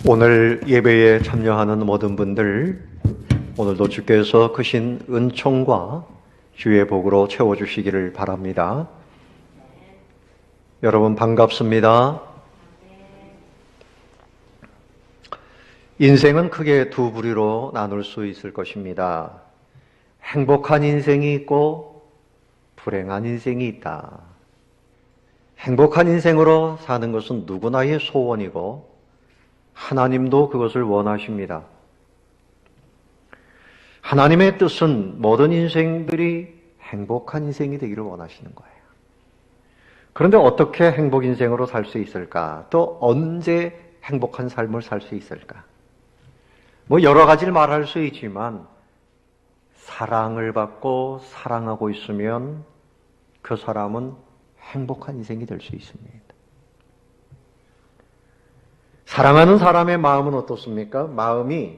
오늘 예배에 참여하는 모든 분들, 오늘도 주께서 크신 은총과 주의 복으로 채워주시기를 바랍니다. 여러분 반갑습니다. 인생은 크게 두 부류로 나눌 수 있을 것입니다. 행복한 인생이 있고 불행한 인생이 있다. 행복한 인생으로 사는 것은 누구나의 소원이고 하나님도 그것을 원하십니다. 하나님의 뜻은 모든 인생들이 행복한 인생이 되기를 원하시는 거예요. 그런데 어떻게 행복 인생으로 살 수 있을까? 또 언제 행복한 삶을 살 수 있을까? 여러 가지를 말할 수 있지만 사랑을 받고 사랑하고 있으면 그 사람은 행복한 인생이 될 수 있습니다. 사랑하는 사람의 마음은 어떻습니까? 마음이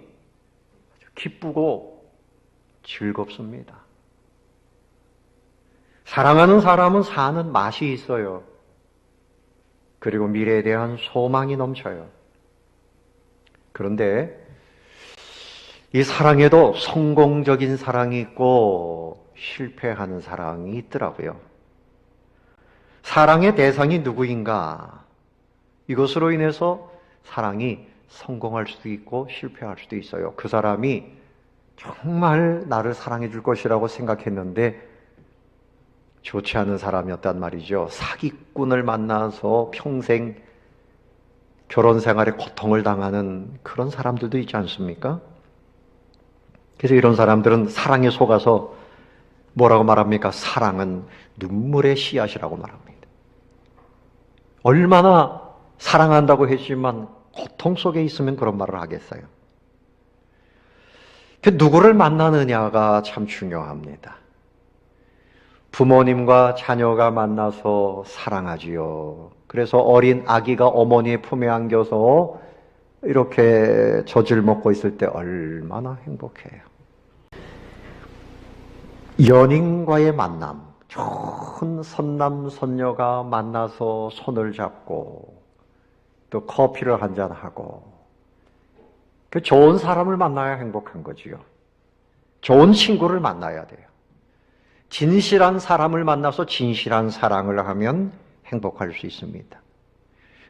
아주 기쁘고 즐겁습니다. 사랑하는 사람은 사는 맛이 있어요. 그리고 미래에 대한 소망이 넘쳐요. 그런데 이 사랑에도 성공적인 사랑이 있고 실패하는 사랑이 있더라고요. 사랑의 대상이 누구인가? 이것으로 인해서 사랑이 성공할 수도 있고 실패할 수도 있어요. 그 사람이 정말 나를 사랑해 줄 것이라고 생각했는데 좋지 않은 사람이었단 말이죠. 사기꾼을 만나서 평생 결혼 생활에 고통을 당하는 그런 사람들도 있지 않습니까? 그래서 이런 사람들은 사랑에 속아서 뭐라고 말합니까? 사랑은 눈물의 씨앗이라고 말합니다. 얼마나 사랑한다고 했지만 고통 속에 있으면 그런 말을 하겠어요. 누구를 만나느냐가 참 중요합니다. 부모님과 자녀가 만나서 사랑하지요. 그래서 어린 아기가 어머니의 품에 안겨서 이렇게 젖을 먹고 있을 때 얼마나 행복해요. 연인과의 만남, 좋은 선남 선녀가 만나서 손을 잡고 또 커피를 한잔하고 그 좋은 사람을 만나야 행복한 거지요. 좋은 친구를 만나야 돼요. 진실한 사람을 만나서 진실한 사랑을 하면 행복할 수 있습니다.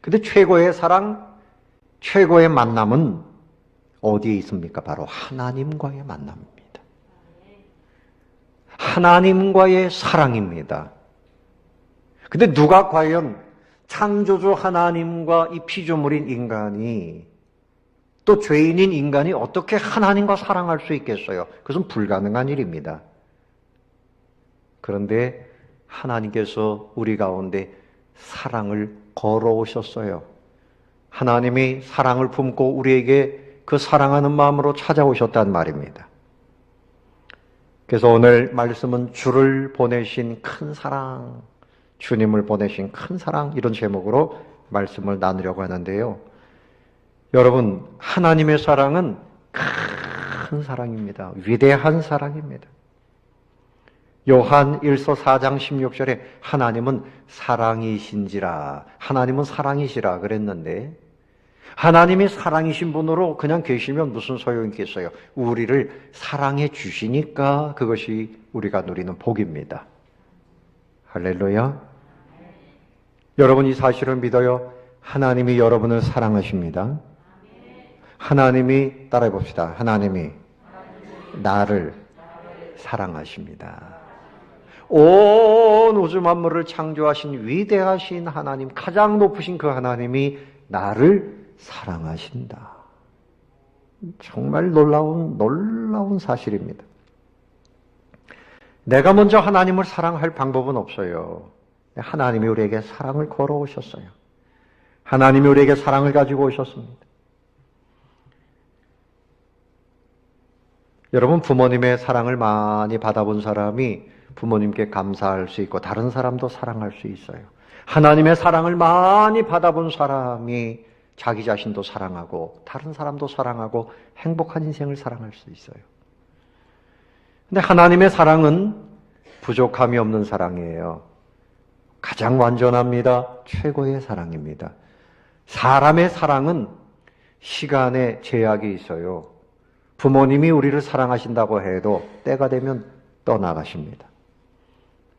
근데 최고의 사랑, 최고의 만남은 어디에 있습니까? 바로 하나님과의 만남입니다. 하나님과의 사랑입니다. 근데 누가 과연 창조주 하나님과 이 피조물인 인간이 또 죄인인 인간이 어떻게 하나님과 사랑할 수 있겠어요? 그것은 불가능한 일입니다. 그런데 하나님께서 우리 가운데 사랑을 걸어오셨어요. 하나님이 사랑을 품고 우리에게 그 사랑하는 마음으로 찾아오셨단 말입니다. 그래서 오늘 말씀은 주를 보내신 큰 사랑, 주님을 보내신 큰 사랑, 이런 제목으로 말씀을 나누려고 하는데요. 여러분, 하나님의 사랑은 큰 사랑입니다. 위대한 사랑입니다. 요한 1서 4장 16절에 하나님은 사랑이신지라, 하나님은 사랑이시라 그랬는데 하나님이 사랑이신 분으로 그냥 계시면 무슨 소용이 있겠어요? 우리를 사랑해 주시니까 그것이 우리가 누리는 복입니다. 할렐루야. 여러분 이 사실을 믿어요? 하나님이 여러분을 사랑하십니다. 하나님이 따라해 봅시다. 하나님이 나를 사랑하십니다. 온 우주 만물을 창조하신 위대하신 하나님, 가장 높으신 그 하나님이 나를 사랑하신다. 정말 놀라운 사실입니다. 내가 먼저 하나님을 사랑할 방법은 없어요. 하나님이 우리에게 사랑을 걸어오셨어요. 하나님이 우리에게 사랑을 가지고 오셨습니다. 여러분, 부모님의 사랑을 많이 받아본 사람이 부모님께 감사할 수 있고 다른 사람도 사랑할 수 있어요. 하나님의 사랑을 많이 받아본 사람이 자기 자신도 사랑하고 다른 사람도 사랑하고 행복한 인생을 살아갈 수 있어요. 근데 하나님의 사랑은 부족함이 없는 사랑이에요. 가장 완전합니다. 최고의 사랑입니다. 사람의 사랑은 시간의 제약이 있어요. 부모님이 우리를 사랑하신다고 해도 때가 되면 떠나가십니다.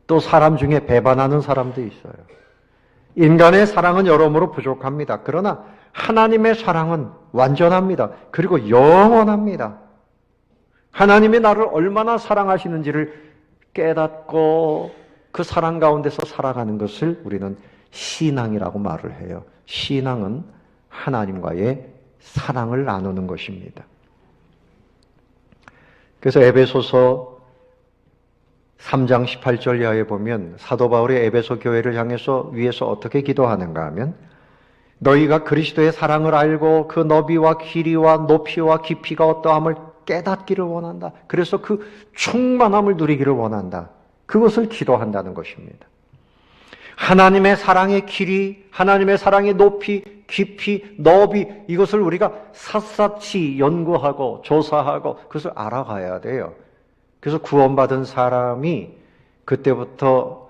또 사람 중에 배반하는 사람도 있어요. 인간의 사랑은 여러모로 부족합니다. 그러나 하나님의 사랑은 완전합니다. 그리고 영원합니다. 하나님이 나를 얼마나 사랑하시는지를 깨닫고 그 사랑 가운데서 살아가는 것을 우리는 신앙이라고 말을 해요. 신앙은 하나님과의 사랑을 나누는 것입니다. 그래서 에베소서 3장 18절 이하에 보면 사도 바울이 에베소 교회를 향해서 위에서 어떻게 기도하는가 하면 너희가 그리스도의 사랑을 알고 그 너비와 길이와 높이와 깊이가 어떠함을 깨닫기를 원한다. 그래서 그 충만함을 누리기를 원한다. 그것을 기도한다는 것입니다. 하나님의 사랑의 길이, 하나님의 사랑의 높이, 깊이, 너비 이것을 우리가 샅샅이 연구하고 조사하고 그것을 알아가야 돼요. 그래서 구원받은 사람이 그때부터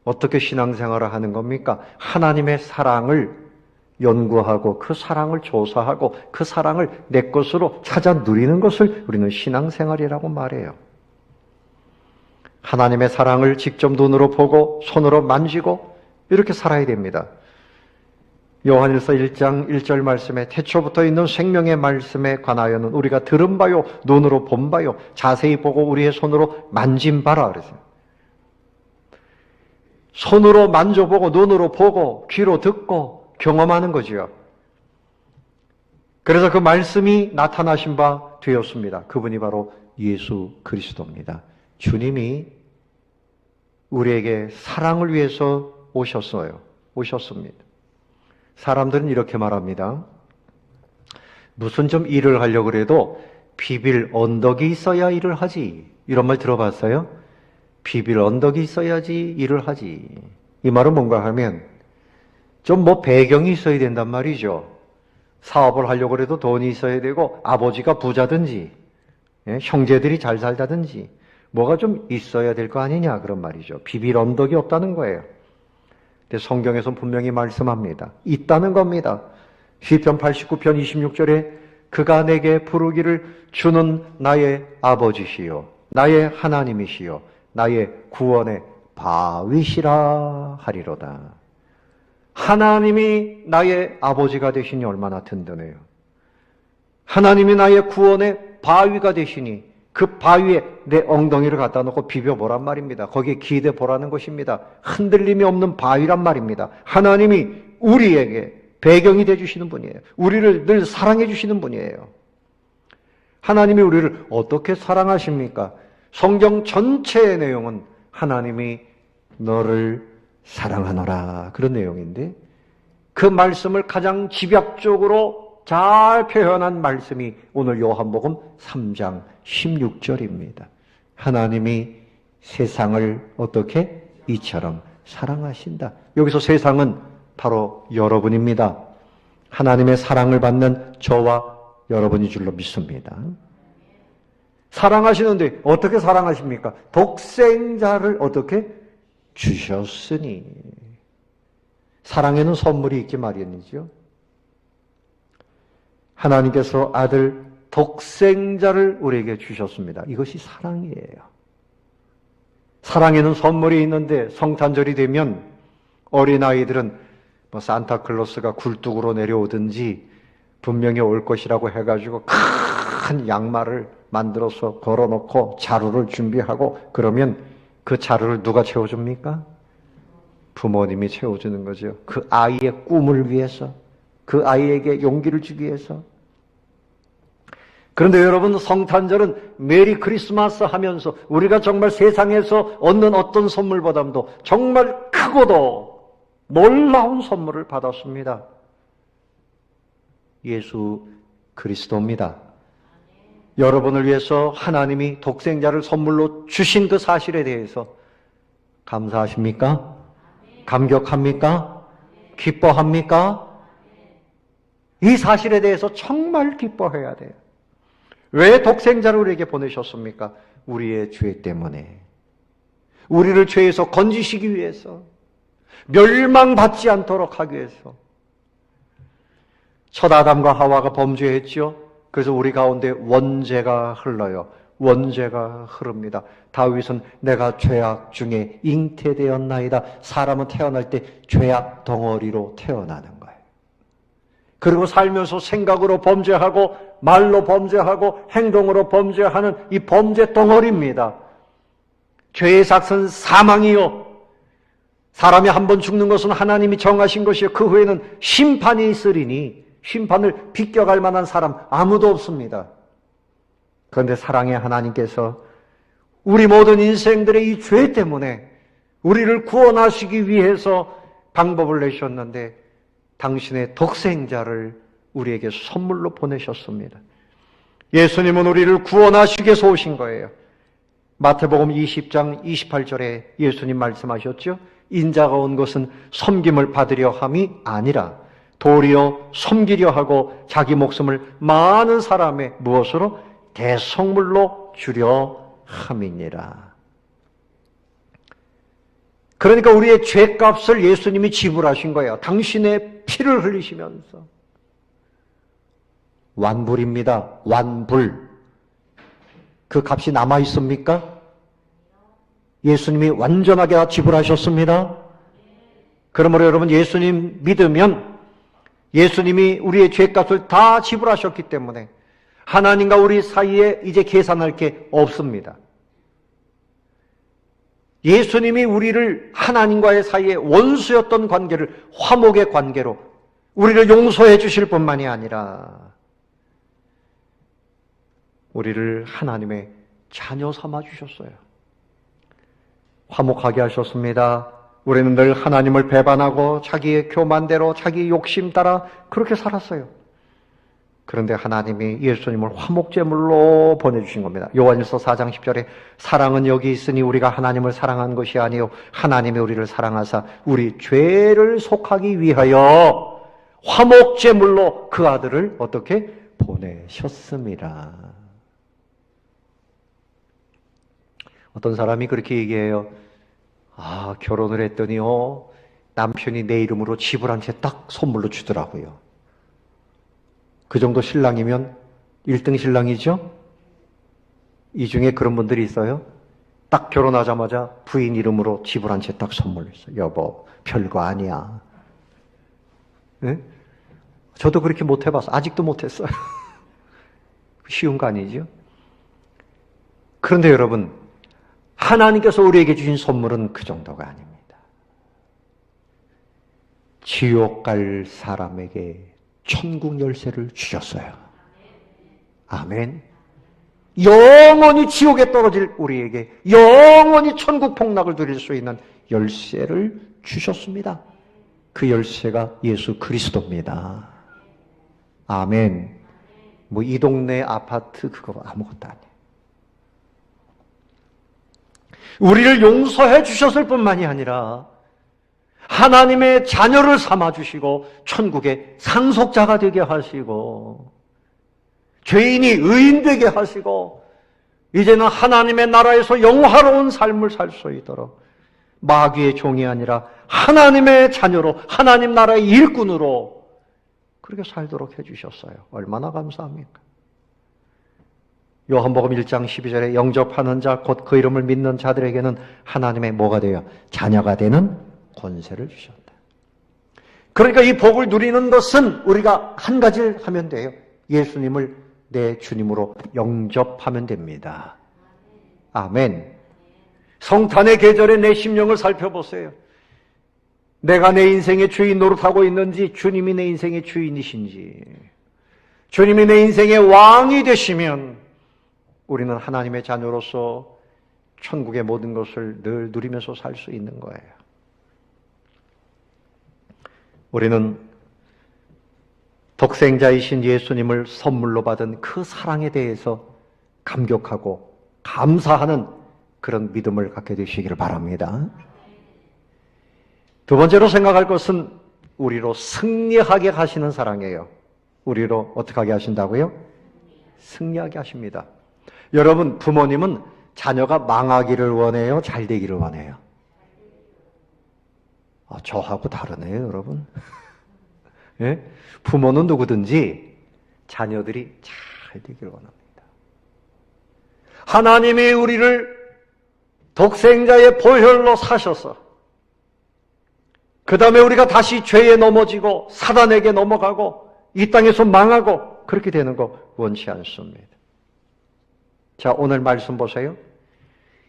어떻게 신앙생활을 하는 겁니까? 하나님의 사랑을 연구하고 그 사랑을 조사하고 그 사랑을 내 것으로 찾아 누리는 것을 우리는 신앙생활이라고 말해요. 하나님의 사랑을 직접 눈으로 보고 손으로 만지고 이렇게 살아야 됩니다. 요한일서 1장 1절 말씀에 태초부터 있는 생명의 말씀에 관하여는 우리가 들은 바요 눈으로 본 바요 자세히 보고 우리의 손으로 만진 바라 그랬어요. 손으로 만져보고 눈으로 보고 귀로 듣고 경험하는 거지요. 그래서 그 말씀이 나타나신 바 되었습니다. 그분이 바로 예수 그리스도입니다. 주님이 우리에게 사랑을 위해서 오셨습니다. 사람들은 이렇게 말합니다. 무슨 좀 일을 하려고 그래도 비빌 언덕이 있어야 일을 하지. 이런 말 들어봤어요? 비빌 언덕이 있어야지 일을 하지. 이 말은 뭔가 하면 좀 배경이 있어야 된단 말이죠. 사업을 하려고 해도 돈이 있어야 되고 아버지가 부자든지 형제들이 잘 살다든지 뭐가 좀 있어야 될 거 아니냐 그런 말이죠. 비빌 언덕이 없다는 거예요. 근데 성경에서는 분명히 말씀합니다. 있다는 겁니다. 시편 89편 26절에 그가 내게 부르기를 주는 나의 아버지시요 나의 하나님이시요 나의 구원의 바위시라 하리로다. 하나님이 나의 아버지가 되시니 얼마나 든든해요. 하나님이 나의 구원의 바위가 되시니 그 바위에 내 엉덩이를 갖다 놓고 비벼보란 말입니다. 거기에 기대 보라는 것입니다. 흔들림이 없는 바위란 말입니다. 하나님이 우리에게 배경이 되어주시는 분이에요. 우리를 늘 사랑해 주시는 분이에요. 하나님이 우리를 어떻게 사랑하십니까? 성경 전체의 내용은 하나님이 너를 사랑하노라 그런 내용인데 그 말씀을 가장 집약적으로 잘 표현한 말씀이 오늘 요한복음 3장 16절입니다. 하나님이 세상을 어떻게? 이처럼 사랑하신다. 여기서 세상은 바로 여러분입니다. 하나님의 사랑을 받는 저와 여러분이 줄로 믿습니다. 사랑하시는데 어떻게 사랑하십니까? 독생자를 어떻게? 주셨으니. 사랑에는 선물이 있기 마련이죠. 하나님께서 아들 독생자를 우리에게 주셨습니다. 이것이 사랑이에요. 사랑에는 선물이 있는데 성탄절이 되면 어린아이들은 산타클로스가 굴뚝으로 내려오든지 분명히 올 것이라고 해가지고 큰 양말을 만들어서 걸어놓고 자루를 준비하고 그러면 그 자루를 누가 채워줍니까? 부모님이 채워주는 거죠. 그 아이의 꿈을 위해서, 그 아이에게 용기를 주기 위해서. 그런데 여러분, 성탄절은 메리 크리스마스 하면서 우리가 정말 세상에서 얻는 어떤 선물보다도 정말 크고도 놀라운 선물을 받았습니다. 예수 그리스도입니다. 여러분을 위해서 하나님이 독생자를 선물로 주신 그 사실에 대해서 감사하십니까? 감격합니까? 기뻐합니까? 이 사실에 대해서 정말 기뻐해야 돼요. 왜 독생자를 우리에게 보내셨습니까? 우리의 죄 때문에. 우리를 죄에서 건지시기 위해서. 멸망받지 않도록 하기 위해서. 첫 아담과 하와가 범죄했죠. 그래서 우리 가운데 원죄가 흘러요. 원죄가 흐릅니다. 다윗은 내가 죄악 중에 잉태되었나이다. 사람은 태어날 때 죄악 덩어리로 태어나는 거예요. 그리고 살면서 생각으로 범죄하고 말로 범죄하고 행동으로 범죄하는 이 범죄 덩어리입니다. 죄의 삭은 사망이요. 사람이 한 번 죽는 것은 하나님이 정하신 것이요. 그 후에는 심판이 있으리니 심판을 비껴갈 만한 사람 아무도 없습니다. 그런데 사랑의 하나님께서 우리 모든 인생들의 이 죄 때문에 우리를 구원하시기 위해서 방법을 내셨는데 당신의 독생자를 우리에게 선물로 보내셨습니다. 예수님은 우리를 구원하시기 위해서 오신 거예요. 마태복음 20장 28절에 예수님 말씀하셨죠. 인자가 온 것은 섬김을 받으려 함이 아니라 도리어 섬기려 하고 자기 목숨을 많은 사람의 무엇으로? 대성물로 주려 함이니라. 그러니까 우리의 죄값을 예수님이 지불하신 거예요. 당신의 피를 흘리시면서. 완불입니다. 완불. 그 값이 남아 있습니까? 예수님이 완전하게 다 지불하셨습니다. 그러므로 여러분 예수님 믿으면 예수님이 우리의 죄값을 다 지불하셨기 때문에 하나님과 우리 사이에 이제 계산할 게 없습니다. 예수님이 우리를 하나님과의 사이에 원수였던 관계를 화목의 관계로 우리를 용서해 주실 뿐만이 아니라 우리를 하나님의 자녀 삼아 주셨어요. 화목하게 하셨습니다. 우리는 늘 하나님을 배반하고 자기의 교만대로 자기 욕심 따라 그렇게 살았어요. 그런데 하나님이 예수님을 화목제물로 보내주신 겁니다. 요한일서 4장 10절에 사랑은 여기 있으니 우리가 하나님을 사랑한 것이 아니요 하나님이 우리를 사랑하사 우리 죄를 속하기 위하여 화목제물로 그 아들을 어떻게 보내셨습니다. 어떤 사람이 그렇게 얘기해요. 결혼을 했더니요 남편이 내 이름으로 집을 한 채 딱 선물로 주더라고요. 그 정도 신랑이면 1등 신랑이죠? 이 중에 그런 분들이 있어요? 딱 결혼하자마자 부인 이름으로 집을 한 채 딱 선물했어요. 여보, 별거 아니야. 네? 저도 그렇게 못 해봤어요. 아직도 못 했어요. 쉬운 거 아니죠? 그런데 여러분, 하나님께서 우리에게 주신 선물은 그 정도가 아닙니다. 지옥 갈 사람에게 천국 열쇠를 주셨어요. 아멘. 영원히 지옥에 떨어질 우리에게 영원히 천국 폭락을 누릴 수 있는 열쇠를 주셨습니다. 그 열쇠가 예수 그리스도입니다. 아멘. 이 동네 아파트 그거 아무것도 아니에요. 우리를 용서해 주셨을 뿐만이 아니라 하나님의 자녀를 삼아주시고 천국의 상속자가 되게 하시고 죄인이 의인되게 하시고 이제는 하나님의 나라에서 영화로운 삶을 살 수 있도록 마귀의 종이 아니라 하나님의 자녀로 하나님 나라의 일꾼으로 그렇게 살도록 해주셨어요. 얼마나 감사합니까? 요한복음 1장 12절에 영접하는 자 곧 그 이름을 믿는 자들에게는 하나님의 뭐가 돼요? 자녀가 되는 권세를 주셨다. 그러니까 이 복을 누리는 것은 우리가 한 가지를 하면 돼요. 예수님을 내 주님으로 영접하면 됩니다. 아멘. 성탄의 계절에 내 심령을 살펴보세요. 내가 내 인생의 주인 노릇하고 있는지 주님이 내 인생의 주인이신지 주님이 내 인생의 왕이 되시면 우리는 하나님의 자녀로서 천국의 모든 것을 늘 누리면서 살 수 있는 거예요. 우리는 독생자이신 예수님을 선물로 받은 그 사랑에 대해서 감격하고 감사하는 그런 믿음을 갖게 되시기를 바랍니다. 두 번째로 생각할 것은 우리로 승리하게 하시는 사랑이에요. 우리로 어떻게 하게 하신다고요? 승리하게 하십니다. 여러분, 부모님은 자녀가 망하기를 원해요? 잘 되기를 원해요? 저하고 다르네요, 여러분. 예? 부모는 누구든지 자녀들이 잘 되기를 원합니다. 하나님이 우리를 독생자의 보혈로 사셔서 그 다음에 우리가 다시 죄에 넘어지고 사단에게 넘어가고 이 땅에서 망하고 그렇게 되는 거 원치 않습니다. 자, 오늘 말씀 보세요.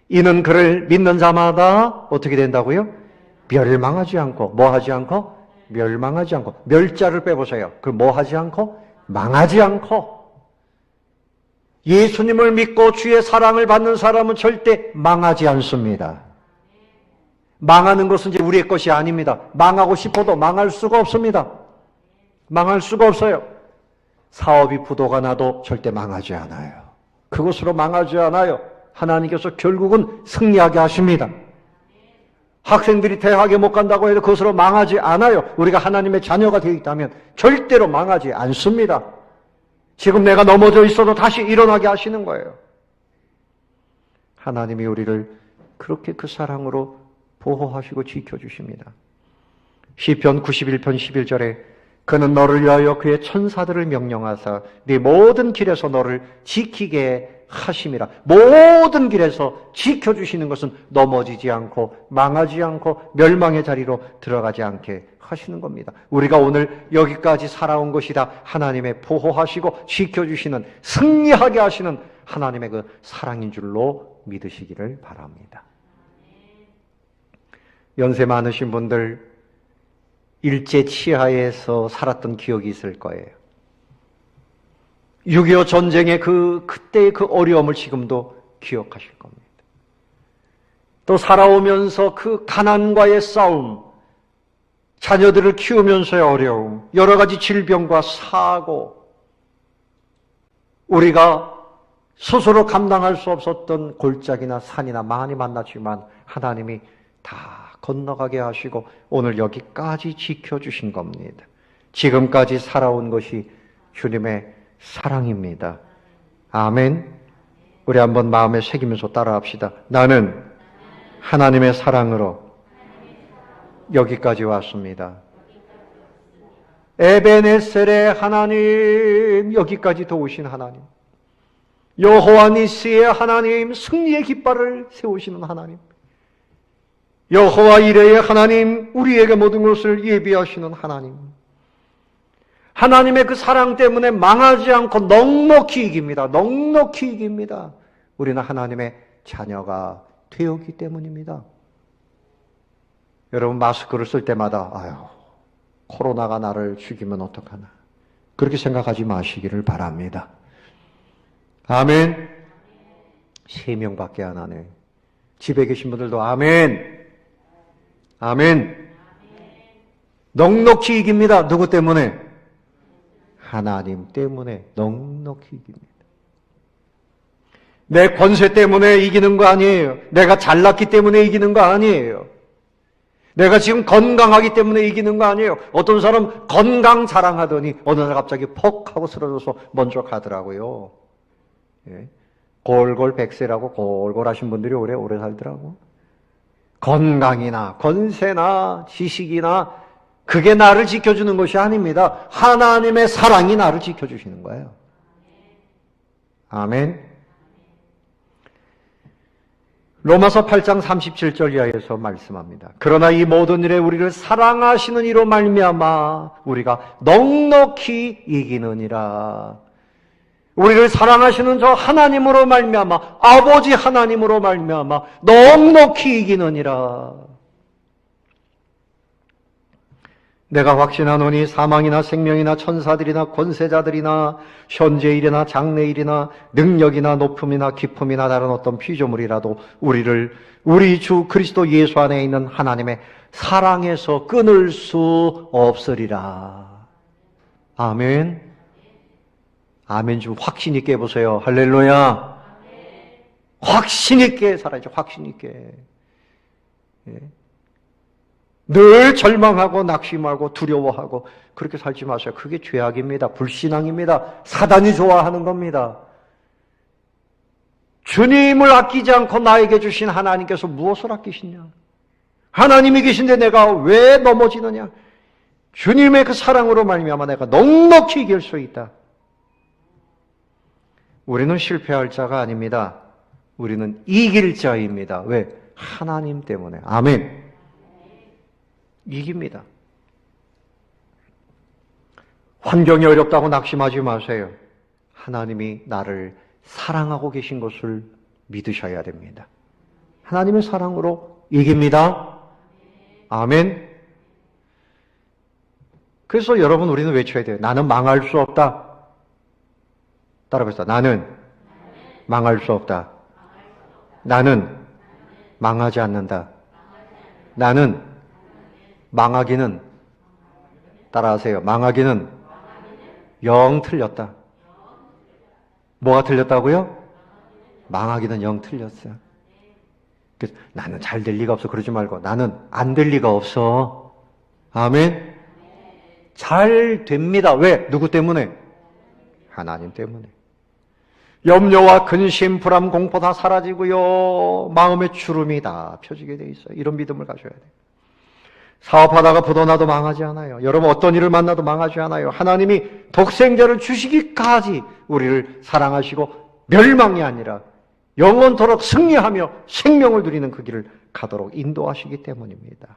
이는 그를 믿는 자마다 어떻게 된다고요? 멸망하지 않고 뭐 하지 않고? 멸망하지 않고. 멸자를 빼보세요. 그 뭐 하지 않고? 망하지 않고. 예수님을 믿고 주의 사랑을 받는 사람은 절대 망하지 않습니다. 망하는 것은 이제 우리의 것이 아닙니다. 망하고 싶어도 망할 수가 없습니다. 망할 수가 없어요. 사업이 부도가 나도 절대 망하지 않아요. 그것으로 망하지 않아요. 하나님께서 결국은 승리하게 하십니다. 학생들이 대학에 못 간다고 해도 그것으로 망하지 않아요. 우리가 하나님의 자녀가 되어 있다면 절대로 망하지 않습니다. 지금 내가 넘어져 있어도 다시 일어나게 하시는 거예요. 하나님이 우리를 그렇게 그 사랑으로 보호하시고 지켜주십니다. 시편 91편 11절에 그는 너를 위하여 그의 천사들을 명령하사 네 모든 길에서 너를 지키게 하심이라. 모든 길에서 지켜주시는 것은 넘어지지 않고 망하지 않고 멸망의 자리로 들어가지 않게 하시는 겁니다. 우리가 오늘 여기까지 살아온 것이 다 하나님의 보호하시고 지켜주시는 승리하게 하시는 하나님의 그 사랑인 줄로 믿으시기를 바랍니다. 연세 많으신 분들 일제 치하에서 살았던 기억이 있을 거예요. 6.25 전쟁의 그때의 그 어려움을 지금도 기억하실 겁니다. 또 살아오면서 그 가난과의 싸움, 자녀들을 키우면서의 어려움, 여러 가지 질병과 사고, 우리가 스스로 감당할 수 없었던 골짜기나 산이나 많이 만났지만 하나님이 다 건너가게 하시고 오늘 여기까지 지켜주신 겁니다. 지금까지 살아온 것이 주님의 사랑입니다. 아멘. 우리 한번 마음에 새기면서 따라합시다. 나는 하나님의 사랑으로 여기까지 왔습니다. 에베네셀의 하나님, 여기까지 도우신 하나님, 여호와 니스의 하나님, 승리의 깃발을 세우시는 하나님, 여호와 이레의 하나님, 우리에게 모든 것을 예비하시는 하나님, 하나님의 그 사랑 때문에 망하지 않고 넉넉히 이깁니다. 넉넉히 이깁니다. 우리는 하나님의 자녀가 되었기 때문입니다. 여러분 마스크를 쓸 때마다 아유, 코로나가 나를 죽이면 어떡하나 그렇게 생각하지 마시기를 바랍니다. 아멘. 3명밖에 안 하네. 집에 계신 분들도 아멘. 아멘. 넉넉히 이깁니다. 누구 때문에? 하나님 때문에 넉넉히 이깁니다. 내 권세 때문에 이기는 거 아니에요. 내가 잘났기 때문에 이기는 거 아니에요. 내가 지금 건강하기 때문에 이기는 거 아니에요. 어떤 사람 건강 자랑하더니 어느 날 갑자기 퍽 하고 쓰러져서 먼저 가더라고요. 예. 골골 백세라고 골골 하신 분들이 오래 살더라고. 건강이나 권세나 지식이나 그게 나를 지켜주는 것이 아닙니다. 하나님의 사랑이 나를 지켜주시는 거예요. 아멘. 로마서 8장 37절 이하에서 말씀합니다. 그러나 이 모든 일에 우리를 사랑하시는 이로 말미암아 우리가 넉넉히 이기느니라. 우리를 사랑하시는 저 하나님으로 말미암아, 아버지 하나님으로 말미암아 넉넉히 이기느니라. 내가 확신하노니 사망이나 생명이나 천사들이나 권세자들이나 현재일이나 장래일이나 능력이나 높음이나 깊음이나 다른 어떤 피조물이라도 우리를 우리 주 그리스도 예수 안에 있는 하나님의 사랑에서 끊을 수 없으리라. 아멘. 아멘 좀 확신 있게 해보세요. 할렐루야. 확신 있게 살아야죠. 확신 있게. 예. 늘 절망하고 낙심하고 두려워하고 그렇게 살지 마세요. 그게 죄악입니다. 불신앙입니다. 사단이 좋아하는 겁니다. 주님을 아끼지 않고 나에게 주신 하나님께서 무엇을 아끼시냐? 하나님이 계신데 내가 왜 넘어지느냐? 주님의 그 사랑으로 말미암아 내가 넉넉히 이길 수 있다. 우리는 실패할 자가 아닙니다. 우리는 이길 자입니다. 왜? 하나님 때문에. 아멘. 이깁니다. 환경이 어렵다고 낙심하지 마세요. 하나님이 나를 사랑하고 계신 것을 믿으셔야 됩니다. 하나님의 사랑으로 이깁니다. 아멘. 그래서 여러분 우리는 외쳐야 돼요. 나는 망할 수 없다. 따라해보세요. 나는 망할 수 없다. 나는 망하지 않는다. 나는 망하기는, 따라하세요. 망하기는 영 틀렸다. 뭐가 틀렸다고요? 망하기는 영 틀렸어요. 그래서 나는 잘 될 리가 없어. 그러지 말고 나는 안 될 리가 없어. 아멘. 잘 됩니다. 왜? 누구 때문에? 하나님 때문에. 염려와 근심, 불안, 공포 다 사라지고요. 마음의 주름이 다 펴지게 돼 있어요. 이런 믿음을 가져야 돼요. 사업하다가 부도나도 망하지 않아요. 여러분 어떤 일을 만나도 망하지 않아요. 하나님이 독생자를 주시기까지 우리를 사랑하시고 멸망이 아니라 영원토록 승리하며 생명을 누리는 그 길을 가도록 인도하시기 때문입니다.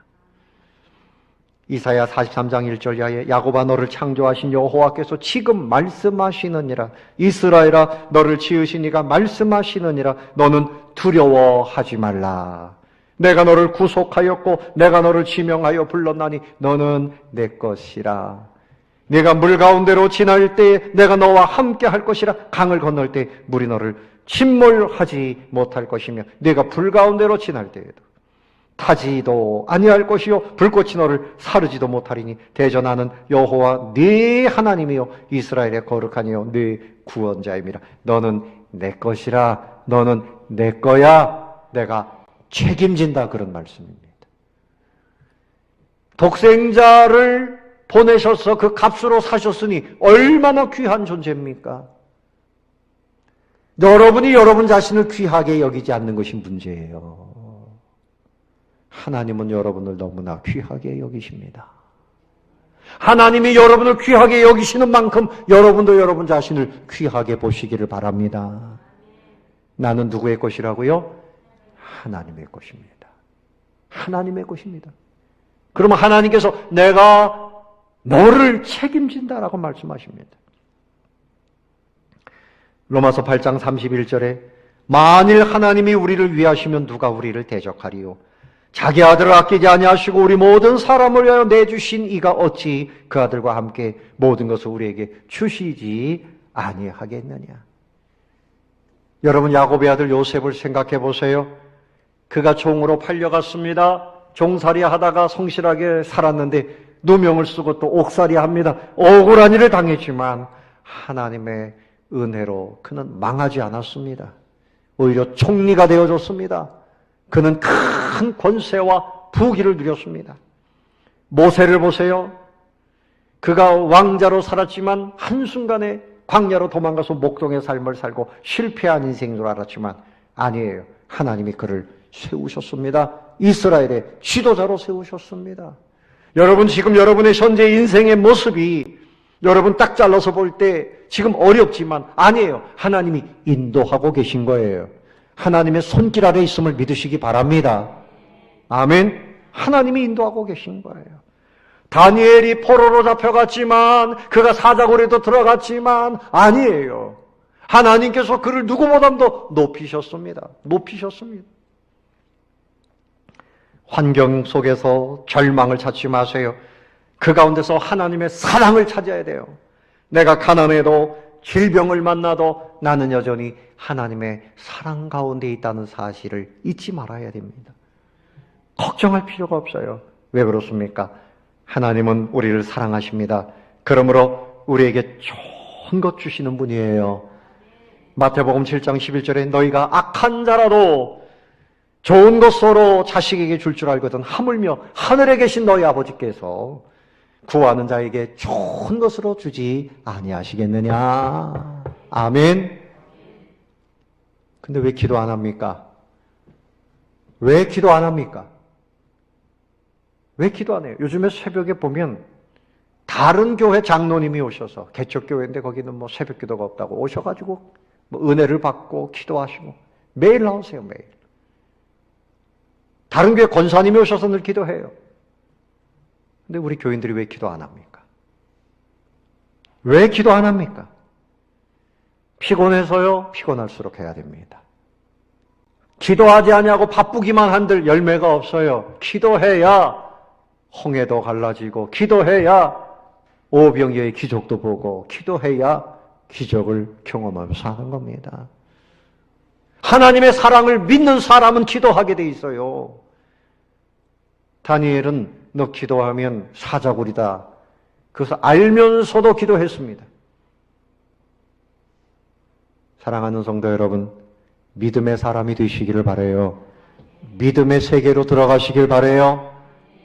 이사야 43장 1절 야에 야곱아 너를 창조하신 여호와께서 지금 말씀하시느니라. 이스라엘아 너를 지으신 이가 말씀하시느니라. 너는 두려워하지 말라. 내가 너를 구속하였고 내가 너를 지명하여 불렀나니 너는 내 것이라. 네가 물 가운데로 지날 때에 내가 너와 함께 할 것이라. 강을 건널 때 물이 너를 침몰하지 못할 것이며 네가 불 가운데로 지날 때에도 타지도 아니할 것이요 불꽃이 너를 사르지도 못하리니 대전하는 여호와 네 하나님이요 이스라엘의 거룩하니요 네 구원자임이라. 너는 내 것이라. 너는 내 거야. 내가 책임진다. 그런 말씀입니다. 독생자를 보내셔서 그 값으로 사셨으니 얼마나 귀한 존재입니까? 여러분이 여러분 자신을 귀하게 여기지 않는 것이 문제예요. 하나님은 여러분을 너무나 귀하게 여기십니다. 하나님이 여러분을 귀하게 여기시는 만큼 여러분도 여러분 자신을 귀하게 보시기를 바랍니다. 나는 누구의 것이라고요? 하나님의 것입니다. 하나님의 것입니다. 그러면 하나님께서 내가 너를 책임진다라고 말씀하십니다. 로마서 8장 31절에 만일 하나님이 우리를 위하시면 누가 우리를 대적하리요? 자기 아들을 아끼지 아니하시고 우리 모든 사람을 위하여 내주신 이가 어찌 그 아들과 함께 모든 것을 우리에게 주시지 아니하겠느냐. 여러분 야곱의 아들 요셉을 생각해 보세요. 그가 종으로 팔려갔습니다. 종살이 하다가 성실하게 살았는데 누명을 쓰고 또 옥살이 합니다. 억울한 일을 당했지만 하나님의 은혜로 그는 망하지 않았습니다. 오히려 총리가 되어줬습니다. 그는 큰 권세와 부귀를 누렸습니다. 모세를 보세요. 그가 왕자로 살았지만 한순간에 광야로 도망가서 목동의 삶을 살고 실패한 인생인 줄 알았지만 아니에요. 하나님이 그를 세우셨습니다. 이스라엘의 지도자로 세우셨습니다. 여러분 지금 여러분의 현재 인생의 모습이 여러분 딱 잘라서 볼 때 지금 어렵지만 아니에요. 하나님이 인도하고 계신 거예요. 하나님의 손길 아래 있음을 믿으시기 바랍니다. 아멘. 하나님이 인도하고 계신 거예요. 다니엘이 포로로 잡혀갔지만 그가 사자고리도 들어갔지만 아니에요. 하나님께서 그를 누구보다도 높이셨습니다. 높이셨습니다. 환경 속에서 절망을 찾지 마세요. 그 가운데서 하나님의 사랑을 찾아야 돼요. 내가 가난해도 질병을 만나도 나는 여전히 하나님의 사랑 가운데 있다는 사실을 잊지 말아야 됩니다. 걱정할 필요가 없어요. 왜 그렇습니까? 하나님은 우리를 사랑하십니다. 그러므로 우리에게 좋은 것 주시는 분이에요. 마태복음 7장 11절에 너희가 악한 자라도 좋은 것 서로 자식에게 줄 줄 알거든 하물며 하늘에 계신 너희 아버지께서 구하는 자에게 좋은 것으로 주지 아니하시겠느냐. 아멘. 근데 왜 기도 안 합니까? 왜 기도 안 합니까? 왜 기도 안 해요? 요즘에 새벽에 보면 다른 교회 장로님이 오셔서, 개척교회인데 거기는 뭐 새벽 기도가 없다고 오셔가지고 뭐 은혜를 받고 기도하시고 매일 나오세요, 매일. 다른 교회 권사님이 오셔서 늘 기도해요. 근데 우리 교인들이 왜 기도 안 합니까? 왜 기도 안 합니까? 피곤해서요? 피곤할수록 해야 됩니다. 기도하지 아니하고 바쁘기만 한들 열매가 없어요. 기도해야 홍해도 갈라지고, 기도해야 오병이어의 기적도 보고, 기도해야 기적을 경험하면서 사는 겁니다. 하나님의 사랑을 믿는 사람은 기도하게 돼 있어요. 다니엘은 너 기도하면 사자굴이다. 그것을 알면서도 기도했습니다. 사랑하는 성도 여러분, 믿음의 사람이 되시기를 바라요. 믿음의 세계로 들어가시길 바라요.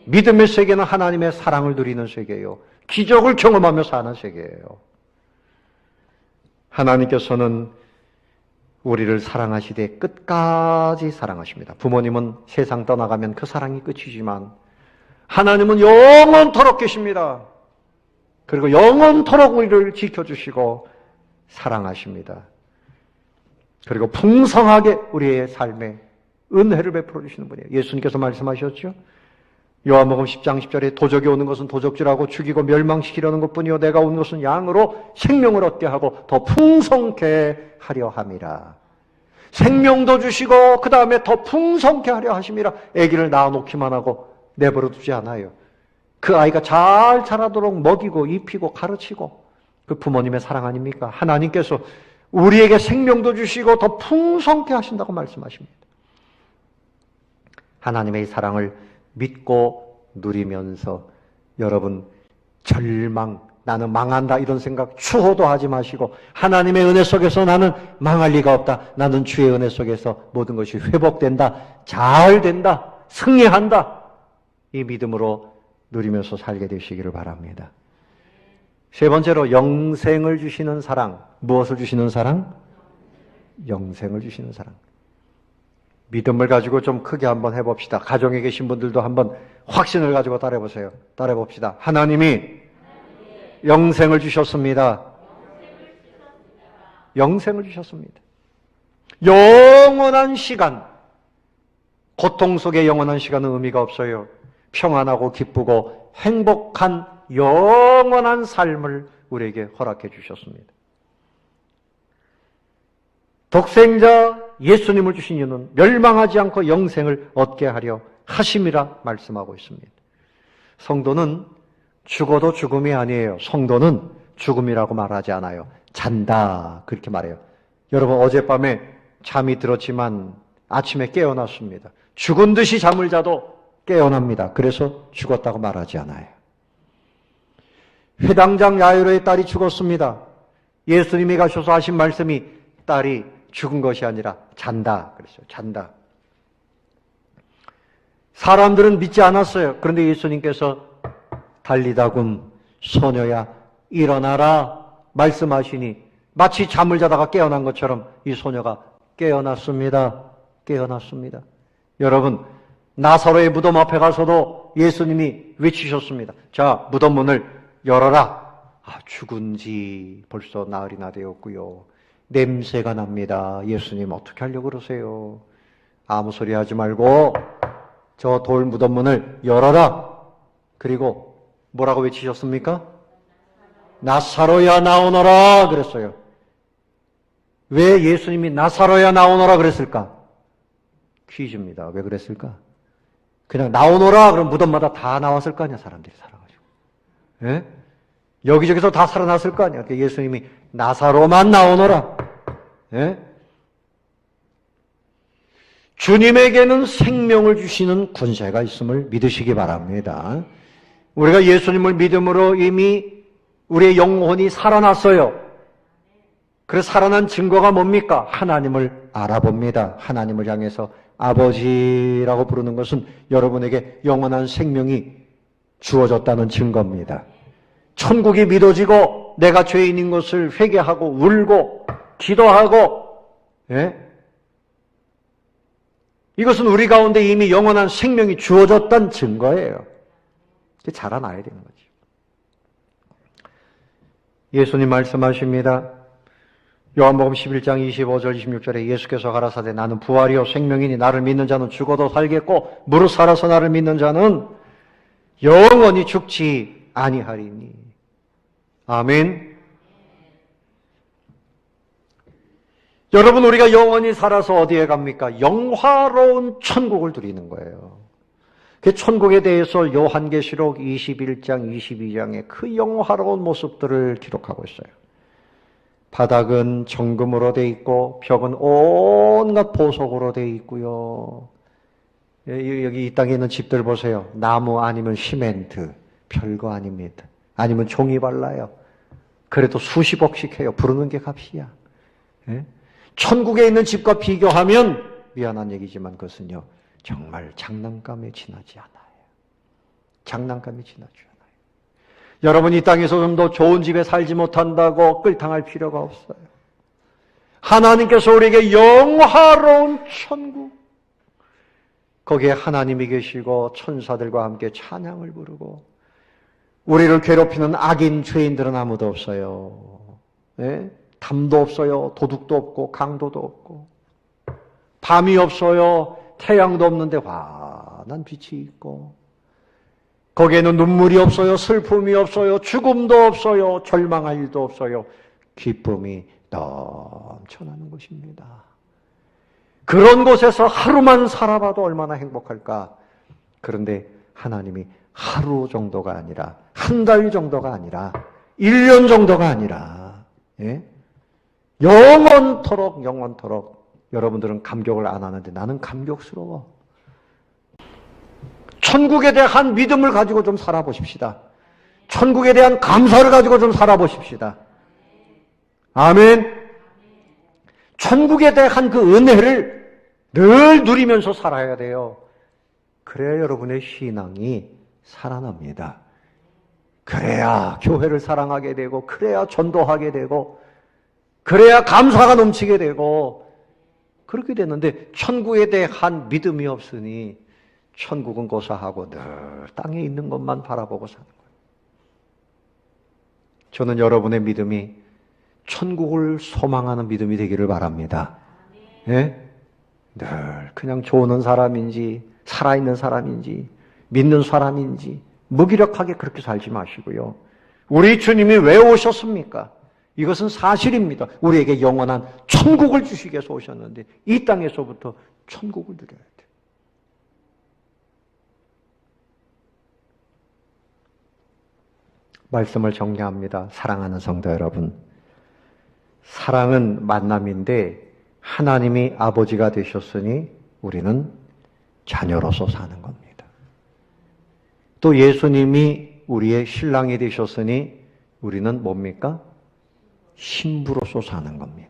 믿음의 세계는 하나님의 사랑을 누리는 세계예요. 기적을 경험하며 사는 세계예요. 하나님께서는 우리를 사랑하시되 끝까지 사랑하십니다. 부모님은 세상 떠나가면 그 사랑이 끝이지만 하나님은 영원토록 계십니다. 그리고 영원토록 우리를 지켜주시고 사랑하십니다. 그리고 풍성하게 우리의 삶에 은혜를 베풀어 주시는 분이에요. 예수님께서 말씀하셨죠. 요한복음 10장 10절에 도적이 오는 것은 도적질하고 죽이고 멸망시키려는 것뿐이요 내가 온 것은 양으로 생명을 얻게 하고 더 풍성케 하려 함이라. 생명도 주시고 그 다음에 더 풍성케 하려 하심이라. 아기를 낳아놓기만 하고 내버려 두지 않아요. 그 아이가 잘 자라도록 먹이고 입히고 가르치고, 그 부모님의 사랑 아닙니까? 하나님께서 우리에게 생명도 주시고 더 풍성케 하신다고 말씀하십니다. 하나님의 사랑을 믿고 누리면서 여러분 절망, 나는 망한다 이런 생각 추호도 하지 마시고, 하나님의 은혜 속에서 나는 망할 리가 없다. 나는 주의 은혜 속에서 모든 것이 회복된다. 잘 된다. 승리한다. 이 믿음으로 누리면서 살게 되시기를 바랍니다. 세 번째로 영생을 주시는 사랑. 무엇을 주시는 사랑? 영생을 주시는 사랑. 믿음을 가지고 좀 크게 한번 해봅시다. 가정에 계신 분들도 한번 확신을 가지고 따라해보세요. 따라해봅시다. 하나님이 영생을 주셨습니다. 영생을 주셨습니다. 영원한 시간, 고통 속에 영원한 시간은 의미가 없어요. 평안하고 기쁘고 행복한 영원한 삶을 우리에게 허락해 주셨습니다. 독생자 예수님을 주신 이유는 멸망하지 않고 영생을 얻게 하려 하심이라 말씀하고 있습니다. 성도는 죽어도 죽음이 아니에요. 성도는 죽음이라고 말하지 않아요. 잔다 그렇게 말해요. 여러분 어젯밤에 잠이 들었지만 아침에 깨어났습니다. 죽은 듯이 잠을 자도 깨어납니다. 그래서 죽었다고 말하지 않아요. 회당장 야이로의 딸이 죽었습니다. 예수님이 가셔서 하신 말씀이 딸이 죽은 것이 아니라 잔다 그랬어요. 잔다. 사람들은 믿지 않았어요. 그런데 예수님께서 달리다금 소녀야 일어나라 말씀하시니 마치 잠을 자다가 깨어난 것처럼 이 소녀가 깨어났습니다. 깨어났습니다. 여러분 나사로의 무덤 앞에 가서도 예수님이 외치셨습니다. 자, 무덤 문을 열어라. 죽은 지 벌써 나흘이나 되었고요. 냄새가 납니다. 예수님 어떻게 하려고 그러세요? 아무 소리 하지 말고 저 돌 무덤 문을 열어라. 그리고 뭐라고 외치셨습니까? 나사로야 나오너라 그랬어요. 왜 예수님이 나사로야 나오너라 그랬을까? 퀴즈입니다. 왜 그랬을까? 그냥 나오너라 그럼 무덤마다 다 나왔을 거 아니야, 사람들이 살아가지고. 예? 여기저기서 다 살아났을 거 아니야. 그러니까 예수님이 나사로만 나오너라. 예? 주님에게는 생명을 주시는 권세가 있음을 믿으시기 바랍니다. 우리가 예수님을 믿음으로 이미 우리의 영혼이 살아났어요. 그래서 살아난 증거가 뭡니까? 하나님을 알아봅니다. 하나님을 향해서 아버지라고 부르는 것은 여러분에게 영원한 생명이 주어졌다는 증거입니다. 천국이 믿어지고 내가 죄인인 것을 회개하고 울고 기도하고, 예? 이것은 우리 가운데 이미 영원한 생명이 주어졌다는 증거예요. 자라나야 되는 거죠. 예수님 말씀하십니다. 요한복음 11장 25절 26절에 예수께서 가라사대 나는 부활이요 생명이니 나를 믿는 자는 죽어도 살겠고 무릇 살아서 나를 믿는 자는 영원히 죽지 아니하리니. 아멘. 여러분, 우리가 영원히 살아서 어디에 갑니까? 영화로운 천국을 누리는 거예요. 그 천국에 대해서 요한계시록 21장 22장에 그 영화로운 모습들을 기록하고 있어요. 바닥은 정금으로 돼 있고 벽은 온갖 보석으로 돼 있고요. 여기 이 땅에 있는 집들 보세요. 나무 아니면 시멘트, 별거 아닙니다. 아니면 종이 발라요. 그래도 수십억씩 해요. 부르는 게 값이야. 예? 천국에 있는 집과 비교하면 미안한 얘기지만 그것은요 정말 장난감에 지나지 않아요. 장난감에 지나지 않아요. 여러분, 이 땅에서 좀 더 좋은 집에 살지 못한다고 끌당할 필요가 없어요. 하나님께서 우리에게 영화로운 천국, 거기에 하나님이 계시고 천사들과 함께 찬양을 부르고 우리를 괴롭히는 악인 죄인들은 아무도 없어요. 네? 담도 없어요. 도둑도 없고 강도도 없고 밤이 없어요. 태양도 없는데 환한 빛이 있고 거기에는 눈물이 없어요. 슬픔이 없어요. 죽음도 없어요. 절망할 일도 없어요. 기쁨이 넘쳐나는 곳입니다. 그런 곳에서 하루만 살아봐도 얼마나 행복할까. 그런데 하나님이 하루 정도가 아니라 한 달 정도가 아니라 1년 정도가 아니라 영원토록 여러분들은 감격을 안 하는데 나는 감격스러워. 천국에 대한 믿음을 가지고 좀 살아보십시다. 천국에 대한 감사를 가지고 좀 살아보십시다. 아멘. 천국에 대한 그 은혜를 늘 누리면서 살아야 돼요. 그래야 여러분의 신앙이 살아납니다. 그래야 교회를 사랑하게 되고, 그래야 전도하게 되고, 그래야 감사가 넘치게 되고, 그렇게 되는데 천국에 대한 믿음이 없으니 천국은 고사하고 늘 땅에 있는 것만 바라보고 사는 거예요. 저는 여러분의 믿음이 천국을 소망하는 믿음이 되기를 바랍니다. 예? 늘 그냥 조는 사람인지 살아있는 사람인지 믿는 사람인지 무기력하게 그렇게 살지 마시고요. 우리 주님이 왜 오셨습니까? 이것은 사실입니다. 우리에게 영원한 천국을 주시기 위해서 오셨는데 이 땅에서부터 천국을 누려야 돼요. 말씀을 정리합니다. 사랑하는 성도 여러분, 사랑은 만남인데 하나님이 아버지가 되셨으니 우리는 자녀로서 사는 겁니다. 또 예수님이 우리의 신랑이 되셨으니 우리는 뭡니까? 신부로서 사는 겁니다.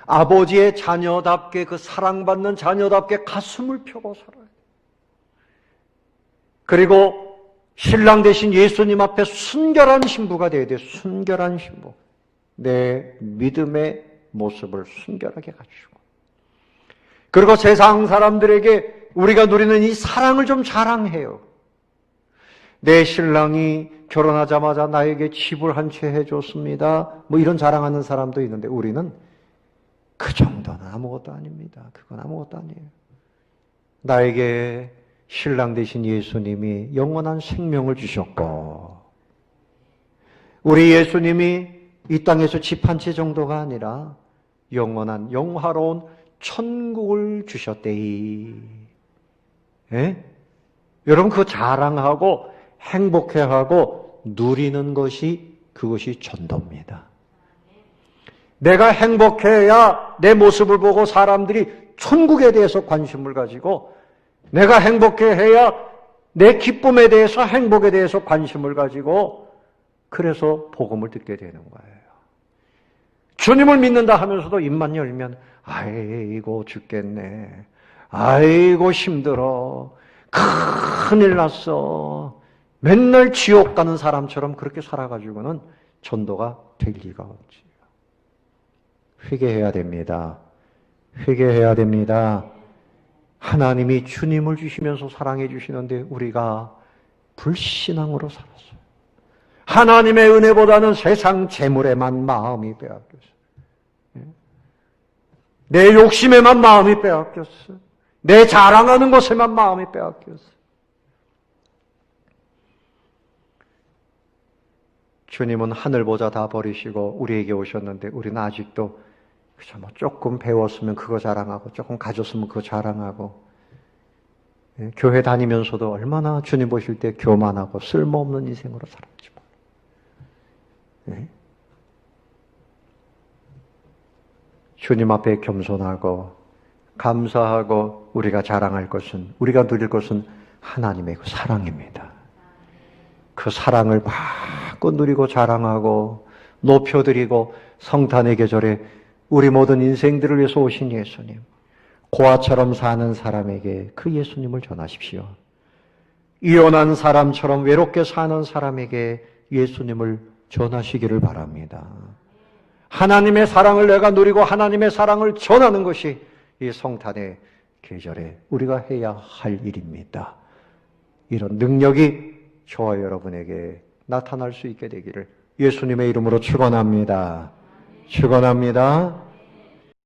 아버지의 자녀답게, 그 사랑받는 자녀답게 가슴을 펴고 살아야 돼요. 그리고 신랑 되신 예수님 앞에 순결한 신부가 되어야 돼요. 순결한 신부. 내 믿음의 모습을 순결하게 갖추고. 그리고 세상 사람들에게 우리가 누리는 이 사랑을 좀 자랑해요. 내 신랑이 결혼하자마자 나에게 집을 한 채 해줬습니다. 뭐 이런 자랑하는 사람도 있는데 우리는 그 정도는 아무것도 아닙니다. 그건 아무것도 아니에요. 나에게 신랑 되신 예수님이 영원한 생명을 주셨고, 우리 예수님이 이 땅에서 집 한 채 정도가 아니라 영원한 영화로운 천국을 주셨대이. 예? 여러분, 그거 자랑하고 행복해하고 누리는 것이, 그것이 전도입니다. 내가 행복해야 내 모습을 보고 사람들이 천국에 대해서 관심을 가지고, 내가 행복해야 내 기쁨에 대해서, 행복에 대해서 관심을 가지고, 그래서 복음을 듣게 되는 거예요. 주님을 믿는다 하면서도 입만 열면 아이고 죽겠네, 아이고 힘들어, 큰일 났어, 맨날 지옥 가는 사람처럼 그렇게 살아가지고는 전도가 될 리가 없지. 회개해야 됩니다. 회개해야 됩니다. 하나님이 주님을 주시면서 사랑해 주시는데 우리가 불신앙으로 살았어요. 하나님의 은혜보다는 세상 재물에만 마음이 빼앗겼어. 내 욕심에만 마음이 빼앗겼어. 내 자랑하는 것에만 마음이 빼앗겼어. 주님은 하늘보자 다 버리시고 우리에게 오셨는데 우리는 아직도 그저 뭐 조금 배웠으면 그거 자랑하고 조금 가졌으면 그거 자랑하고, 교회 다니면서도 얼마나 주님 보실 때 교만하고 쓸모없는 인생으로 살았지 뭐. 주님 앞에 겸손하고 감사하고 우리가 자랑할 것은, 우리가 누릴 것은 하나님의 그 사랑입니다. 그 사랑을 마음껏 누리고 자랑하고 높여드리고, 성탄의 계절에 우리 모든 인생들을 위해서 오신 예수님, 고아처럼 사는 사람에게 그 예수님을 전하십시오. 이혼한 사람처럼 외롭게 사는 사람에게 예수님을 전하시기를 바랍니다. 하나님의 사랑을 내가 누리고 하나님의 사랑을 전하는 것이 이 성탄의 계절에 우리가 해야 할 일입니다. 이런 능력이 저와 여러분에게 나타날 수 있게 되기를 예수님의 이름으로 축원합니다. 축원합니다.